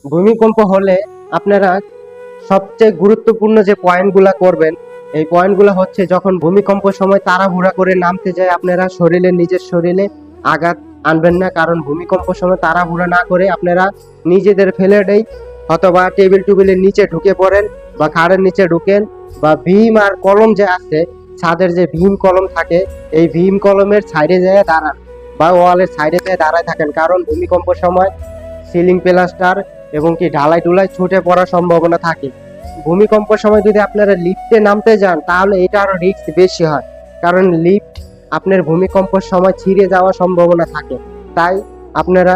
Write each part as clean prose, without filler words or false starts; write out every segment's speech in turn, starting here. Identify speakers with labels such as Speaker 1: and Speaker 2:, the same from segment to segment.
Speaker 1: ভূমিকম্প হলে আপনারা সবচেয়ে গুরুত্বপূর্ণ যে পয়েন্টগুলো করবেন, এই পয়েন্টগুলো হচ্ছে যখন ভূমিকম্প সময় তাড়াহুড়া করে নামতে যায় আপনারা নিজের শরীরে আঘাত আনবেন না। কারণ ভূমিকম্প সময় তাড়াহুড়া না করে আপনারা নিজেদের ফেলে দেই, অথবা টেবিলের নিচে ঢুকে পড়েন বা খাড়ের নিচে ঢুকেন, বা ভীম আর কলম যে আছে, ছাদের যে ভীম কলম থাকে, এই ভীম কলমের সাইডে যেয়ে দাঁড়ান বা ওয়ালের সাইডে যেয়ে দাঁড়ায় থাকেন। কারণ ভূমিকম্প সময় সিলিং প্লাস্টার এবং কি ঢালাই টুলাই ছুটে পড়ার সম্ভাবনা থাকে। ভূমিকম্প সময় যদি আপনারা লিফটে নামতে যান তাহলে এটা আরো রিস্ক বেশি হয়, কারণ লিফট আপনার ভূমিকম্পের সময় ছিঁড়ে যাওয়ার সম্ভাবনা থাকে। তাই আপনারা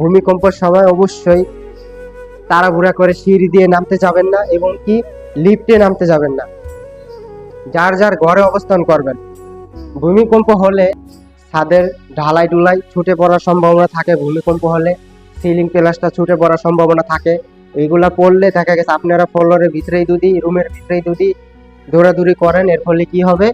Speaker 1: ভূমিকম্পের সময় অবশ্যই তাড়াহুড়া করে সিঁড়ি দিয়ে নামতে যাবেন না এবং কি লিফটে নামতে যাবেন না, যার যার ঘরে অবস্থান করবেন। ভূমিকম্প হলে ছাদের ঢালাই ডুলাই ছুটে পড়ার সম্ভাবনা থাকে, ভূমিকম্প হলে সিলিং প্লাস্টার ছুটে পড়ার সম্ভাবনা থাকে। এইগুলা পড়লে দেখা গেছে আপনারা ফ্লোরের ভিতরেই যদি রুমের ভিতরেই যদি দৌড়াদৌড়ি করেন, এর ফলে কি হবে,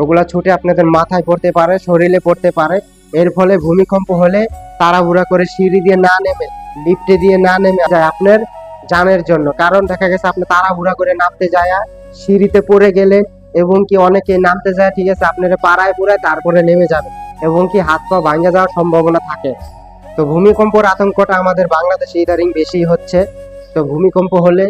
Speaker 1: ওগুলা ছুটে আপনাদের মাথায় পড়তে পারে, শরীরে পড়তে পারে। এর ফলে ভূমিকম্প হলে তাড়াহুড়া করে সিঁড়ি দিয়ে না নেমে লিফটে দিয়ে না নেমে যায় আপনার জানের জন্য। কারণ দেখা গেছে আপনি তাড়াহুড়া করে নামতে যায় সিঁড়িতে পড়ে গেলেন, এবং কি অনেকে নামতে যায়, ঠিক আছে, আপনারা পাড়ায় পুরায় তারপরে নেমে যাবেন এবং কি হাত পা ভাঙে যাওয়ার সম্ভাবনা থাকে। তো ভূমিকম্পের আতঙ্কটা আমাদের বাংলাদেশে ইদারিং বেশি হচ্ছে। তো ভূমিকম্প হলে